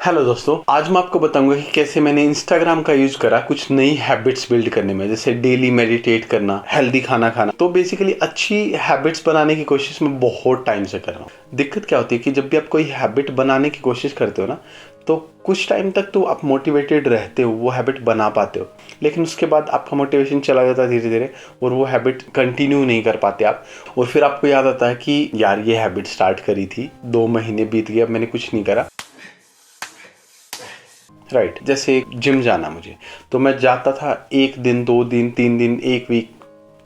Hello दोस्तों, आज मैं आपको बताऊंगा कि कैसे मैंने इंस्टाग्राम का यूज करा कुछ नई हैबिट्स बिल्ड करने में, जैसे डेली मेडिटेट करना, हेल्दी खाना खाना। तो बेसिकली अच्छी हैबिट्स बनाने की कोशिश मैं बहुत टाइम से कर रहा हूँ। दिक्कत क्या होती है कि जब भी आप कोई हैबिट बनाने की कोशिश करते हो ना, तो कुछ टाइम तक तो आप मोटिवेटेड रहते हो, वो हैबिट बना पाते हो, लेकिन उसके बाद आपका मोटिवेशन चला जाता है धीरे धीरे और वो हैबिट कंटिन्यू नहीं कर पाते आप। और फिर आपको याद आता है कि यार ये हैबिट स्टार्ट करी थी, 2 महीने बीत गए, अब मैंने कुछ नहीं करा। राइट, जैसे जिम जाना मुझे, तो मैं जाता था 1 दिन 2 दिन 3 दिन 1 वीक,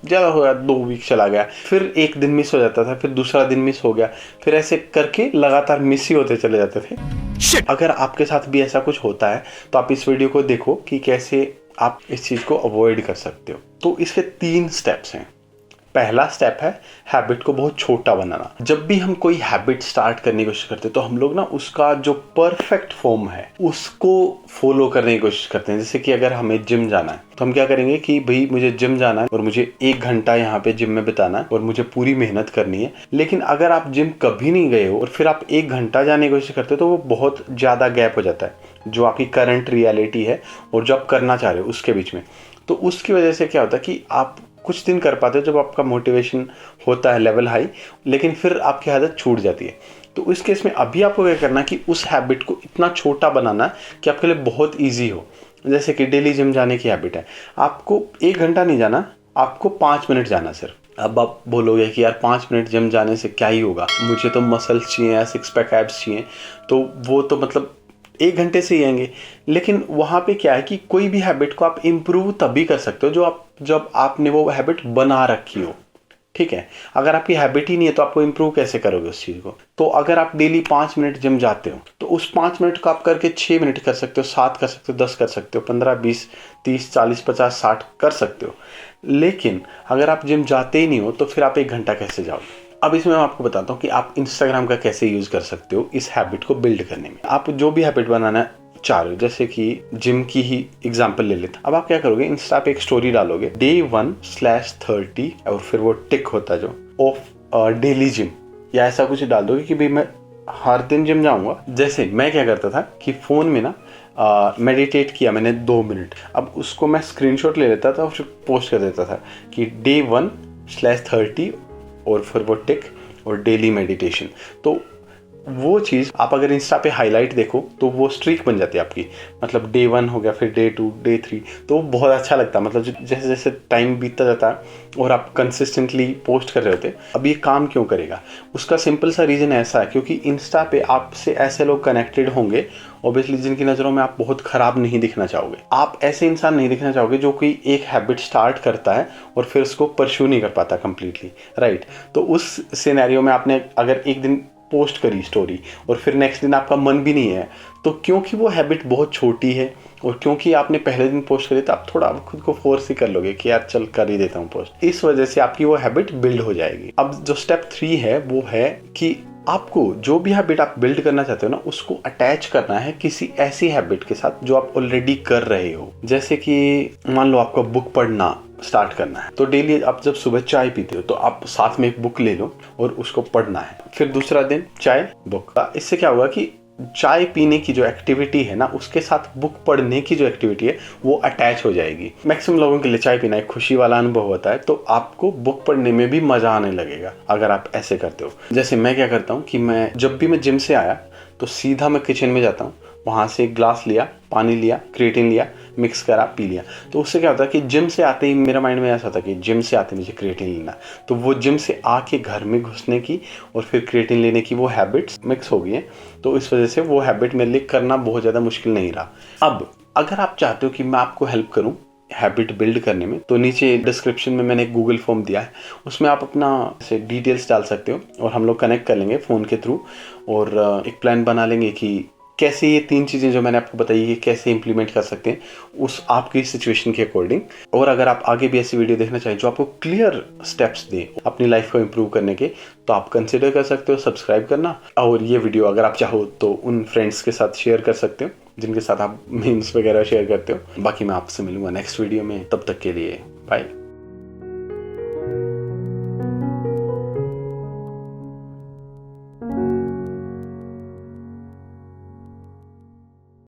ज़्यादा हो गया 2 वीक चला गया, फिर 1 दिन मिस हो जाता था, फिर दूसरा दिन मिस हो गया, फिर ऐसे करके लगातार मिस ही होते चले जाते थे। अगर आपके साथ भी ऐसा कुछ होता है तो आप इस वीडियो को देखो कि कैसे आप इस चीज़ को अवॉइड कर सकते हो। तो इसके 3 स्टेप्स हैं। पहला स्टेप है हैबिट को बहुत छोटा बनाना। जब भी हम कोई हैबिट स्टार्ट करने की कोशिश करते हैं तो हम लोग ना उसका जो परफेक्ट फॉर्म है उसको फॉलो करने की कोशिश करते हैं। जैसे कि अगर हमें जिम जाना है तो हम क्या करेंगे कि भाई मुझे जिम जाना है और मुझे 1 घंटा यहाँ पे जिम में बिताना है और मुझे पूरी मेहनत करनी है। लेकिन अगर आप जिम कभी नहीं गए हो और फिर आप 1 घंटा जाने की कोशिश करते हो तो वो बहुत ज़्यादा गैप हो जाता है जो आपकी करंट रियलिटी है और जो आप करना चाह रहे हो उसके बीच में। तो उसकी वजह से क्या होता है कि आप कुछ दिन कर पाते हो जब आपका मोटिवेशन होता है लेवल हाई, लेकिन फिर आपकी आदत छूट जाती है। तो इस केस में अभी आपको क्या करना है कि उस हैबिट को इतना छोटा बनाना कि आपके लिए बहुत ईजी हो। जैसे कि डेली जिम जाने की हैबिट है, आपको 1 घंटा नहीं जाना, आपको 5 मिनट जाना सिर्फ। अब आप बोलोगे कि यार 5 मिनट जिम जाने से क्या ही होगा, मुझे तो मसल्स चाहिए या 6 पैक एब्स चाहिए, तो वो तो मतलब 1 घंटे से ही आएंगे। लेकिन वहाँ पे क्या है कि कोई भी हैबिट को आप इम्प्रूव तभी कर सकते हो जब आपने वो हैबिट बना रखी हो। ठीक है, अगर आपकी हैबिट ही नहीं है तो आपको इम्प्रूव कैसे करोगे उस चीज़ को। तो अगर आप डेली 5 मिनट जिम जाते हो तो उस 5 मिनट को आप करके 6 मिनट कर सकते हो, 7 कर सकते हो, 10 कर सकते हो, 15 20 30 40 50 60 कर सकते हो। लेकिन अगर आप जिम जाते ही नहीं हो तो फिर आप 1 घंटा कैसे जाओगे। अब इसमें मैं आपको बताता हूँ कि आप इंस्टाग्राम का कैसे यूज़ कर सकते हो इस हैबिट को बिल्ड करने में। आप जो भी हैबिट बनाना चाह रहे हो, जैसे कि जिम की ही एग्जांपल ले लेते। अब आप क्या करोगे, इंस्टा पे एक स्टोरी डालोगे Day 1/30 और फिर वो टिक होता है जो ऑफ डेली जिम, या ऐसा कुछ डाल दोगे कि भाई मैं हर दिन जिम जाऊंगा। जैसे मैं क्या करता था कि फ़ोन में ना मेडिटेट किया मैंने 2 मिनट, अब उसको मैं स्क्रीनशॉट ले लेता था और फिर पोस्ट कर देता था कि Day 1/30 और फिर वो टिक और डेली मेडिटेशन। तो वो चीज़ आप अगर इंस्टा पे हाईलाइट देखो तो वो स्ट्रीक बन जाती है आपकी, मतलब Day 1 हो गया, फिर Day 2 Day 3, तो बहुत अच्छा लगता है। मतलब जैसे जैसे टाइम बीतता जाता है और आप कंसिस्टेंटली पोस्ट कर रहे होते, अब ये काम क्यों करेगा, उसका सिंपल सा रीज़न ऐसा है क्योंकि इंस्टा पे आपसे ऐसे लोग कनेक्टेड होंगे ऑब्वियसली जिनकी नज़रों में आप बहुत ख़राब नहीं दिखना चाहोगे। आप ऐसे इंसान नहीं दिखना चाहोगे जो कोई एक हैबिट स्टार्ट करता है और फिर उसको परस्यू नहीं कर पाता कंप्लीटली। राइट, तो उस सिनेरियो में आपने अगर एक दिन पोस्ट करी स्टोरी और फिर नेक्स्ट दिन आपका मन भी नहीं है, तो क्योंकि वो हैबिट बहुत छोटी है और क्योंकि आपने पहले दिन पोस्ट करी तो आप थोड़ा खुद को फोर्स ही कर लोगे कि यार चल कर ही देता हूँ पोस्ट। इस वजह से आपकी वो हैबिट बिल्ड हो जाएगी। अब जो स्टेप 3 है वो है कि आपको जो भी हैबिट आप बिल्ड करना चाहते हो ना उसको अटैच करना है किसी ऐसी हैबिट के साथ जो आप ऑलरेडी कर रहे हो। जैसे कि मान लो आपको बुक पढ़ना स्टार्ट करना है, तो डेली आप जब सुबह चाय पीते हो तो आप साथ में एक बुक ले लो और उसको पढ़ना है। फिर दूसरा दिन चाय बुक, इससे क्या होगा कि चाय पीने की जो एक्टिविटी है ना उसके साथ बुक पढ़ने की जो एक्टिविटी है वो अटैच हो जाएगी। मैक्सिमम लोगों के लिए चाय पीना एक खुशी वाला अनुभव होता है, तो आपको बुक पढ़ने में भी मजा आने लगेगा अगर आप ऐसे करते हो। जैसे मैं क्या करता हूँ कि मैं जब भी मैं जिम से आया तो सीधा मैं किचन में जाता हूँ, वहाँ से एक ग्लास लिया, पानी लिया, क्रिएटिन लिया, मिक्स करा, पी लिया। तो उससे क्या होता है कि जिम से आते ही मेरा माइंड में ऐसा था कि जिम से आते मुझे क्रिएटिन लेना, तो वो जिम से आके घर में घुसने की और फिर क्रिएटिन लेने की वो हैबिट्स मिक्स हो गई हैं। तो इस वजह से वो हैबिट मेरे लिए करना बहुत ज़्यादा मुश्किल नहीं रहा। अब अगर आप चाहते हो कि मैं आपको हेल्प करूँ हैबिट बिल्ड करने में, तो नीचे डिस्क्रिप्शन में मैंने एक गूगल फॉर्म दिया है, उसमें आप अपना से डिटेल्स डाल सकते हो और हम लोग कनेक्ट कर लेंगे फ़ोन के थ्रू और एक प्लान बना लेंगे कि कैसे ये 3 चीज़ें जो मैंने आपको बताई है कैसे इंप्लीमेंट कर सकते हैं उस आपकी सिचुएशन के अकॉर्डिंग। और अगर आप आगे भी ऐसी वीडियो देखना चाहिए जो आपको क्लियर स्टेप्स दे अपनी लाइफ को इम्प्रूव करने के, तो आप कंसिडर कर सकते हो सब्सक्राइब करना। और ये वीडियो अगर आप चाहो तो उन फ्रेंड्स के साथ शेयर कर सकते हो जिनके साथ आप मीम्स वगैरह शेयर करते हो। बाकी मैं आपसे मिलूंगा नेक्स्ट वीडियो में, तब तक के लिए बाय।